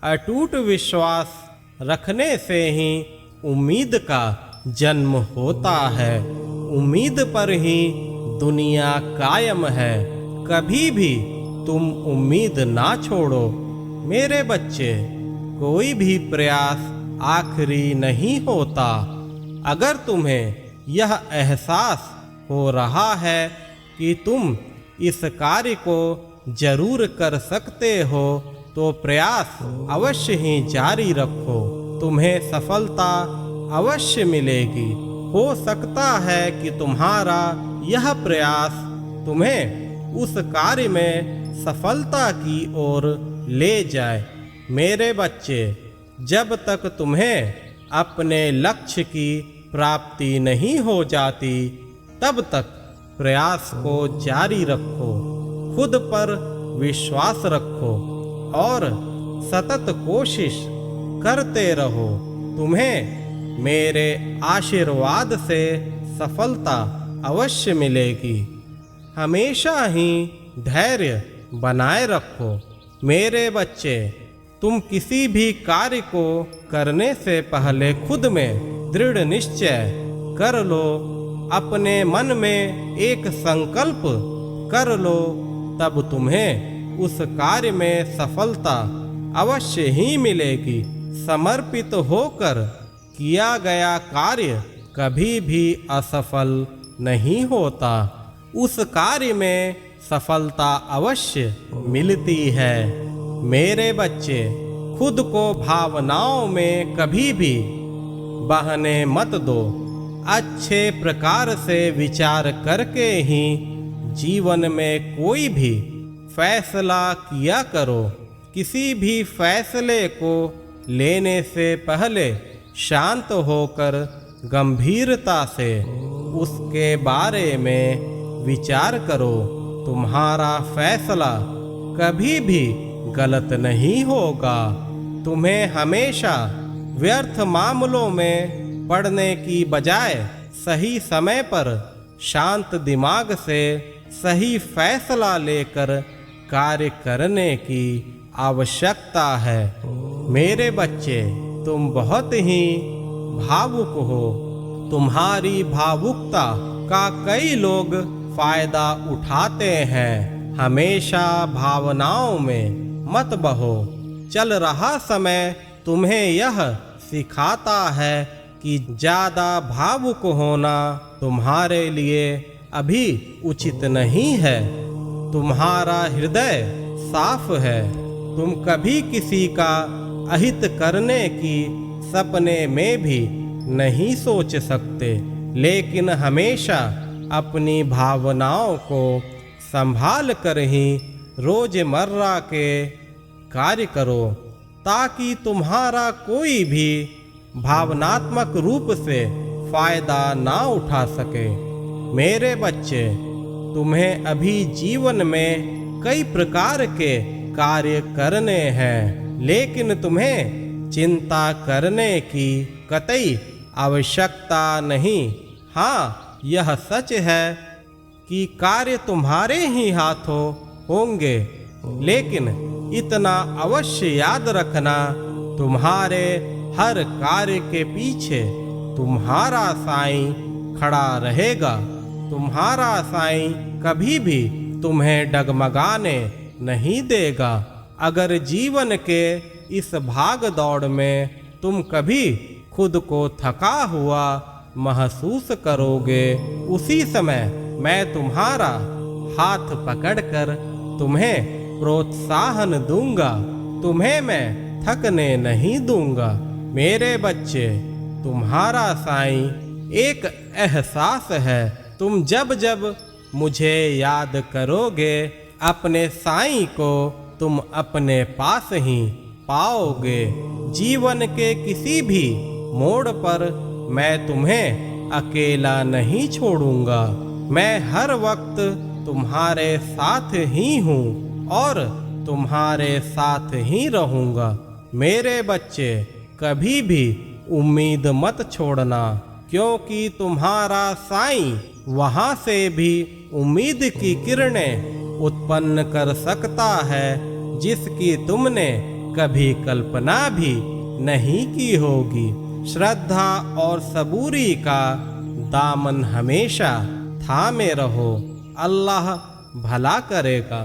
अटूट विश्वास रखने से ही उम्मीद का जन्म होता है। उम्मीद पर ही दुनिया कायम है। कभी भी तुम उम्मीद ना छोड़ो मेरे बच्चे। कोई भी प्रयास आखिरी नहीं होता। अगर तुम्हें यह एहसास हो रहा है कि तुम इस कार्य को जरूर कर सकते हो तो प्रयास अवश्य ही जारी रखो। तुम्हें सफलता अवश्य मिलेगी। हो सकता है कि तुम्हारा यह प्रयास तुम्हें उस कार्य में सफलता की ओर ले जाए। मेरे बच्चे, जब तक तुम्हें अपने लक्ष्य की प्राप्ति नहीं हो जाती तब तक प्रयास को जारी रखो। खुद पर विश्वास रखो और सतत कोशिश करते रहो। तुम्हें मेरे आशीर्वाद से सफलता अवश्य मिलेगी। हमेशा ही धैर्य बनाए रखो। मेरे बच्चे, तुम किसी भी कार्य को करने से पहले खुद में दृढ़ निश्चय कर लो। अपने मन में एक संकल्प कर लो, तब तुम्हें उस कार्य में सफलता अवश्य ही मिलेगी। समर्पित होकर किया गया कार्य कभी भी असफल नहीं होता। उस कार्य में सफलता अवश्य मिलती है। मेरे बच्चे, खुद को भावनाओं में कभी भी बहने मत दो। अच्छे प्रकार से विचार करके ही जीवन में कोई भी फैसला किया करो। किसी भी फैसले को लेने से पहले शांत होकर गंभीरता से उसके बारे में विचार करो। तुम्हारा फैसला कभी भी गलत नहीं होगा। तुम्हें हमेशा व्यर्थ मामलों में पड़ने की बजाय सही समय पर शांत दिमाग से सही फैसला लेकर कार्य करने की आवश्यकता है। मेरे बच्चे, तुम बहुत ही भावुक हो। तुम्हारी भावुकता का कई लोग फायदा उठाते हैं। हमेशा भावनाओं में मत बहो। चल रहा समय तुम्हें यह सिखाता है कि ज़्यादा भावुक होना तुम्हारे लिए अभी उचित नहीं है। तुम्हारा हृदय साफ है। तुम कभी किसी का अहित करने की सपने में भी नहीं सोच सकते, लेकिन हमेशा अपनी भावनाओं को संभाल कर ही रोजमर्रा के कार्य करो, ताकि तुम्हारा कोई भी भावनात्मक रूप से फायदा ना उठा सके। मेरे बच्चे, तुम्हें अभी जीवन में कई प्रकार के कार्य करने हैं, लेकिन तुम्हें चिंता करने की कतई आवश्यकता नहीं। हाँ, यह सच है कि कार्य तुम्हारे ही हाथों होंगे, लेकिन इतना अवश्य याद रखना, तुम्हारे हर कार्य के पीछे तुम्हारा साईं खड़ा रहेगा। तुम्हारा साईं कभी भी तुम्हें डगमगाने नहीं देगा। अगर जीवन के इस भाग दौड़ में तुम कभी खुद को थका हुआ महसूस करोगे, उसी समय मैं तुम्हारा हाथ पकड़कर तुम्हें प्रोत्साहन दूंगा। तुम्हें मैं थकने नहीं दूंगा। मेरे बच्चे, तुम्हारा साईं एक एहसास है। तुम जब जब मुझे याद करोगे, अपने साईं को तुम अपने पास ही पाओगे। जीवन के किसी भी मोड़ पर मैं तुम्हें अकेला नहीं छोड़ूंगा। मैं हर वक्त तुम्हारे साथ ही हूँ और तुम्हारे साथ ही रहूँगा। मेरे बच्चे, कभी भी उम्मीद मत छोड़ना, क्योंकि तुम्हारा साईं वहाँ से भी उम्मीद की किरणें उत्पन्न कर सकता है जिसकी तुमने कभी कल्पना भी नहीं की होगी। श्रद्धा और सबूरी का दामन हमेशा थामे रहो, अल्लाह भला करेगा।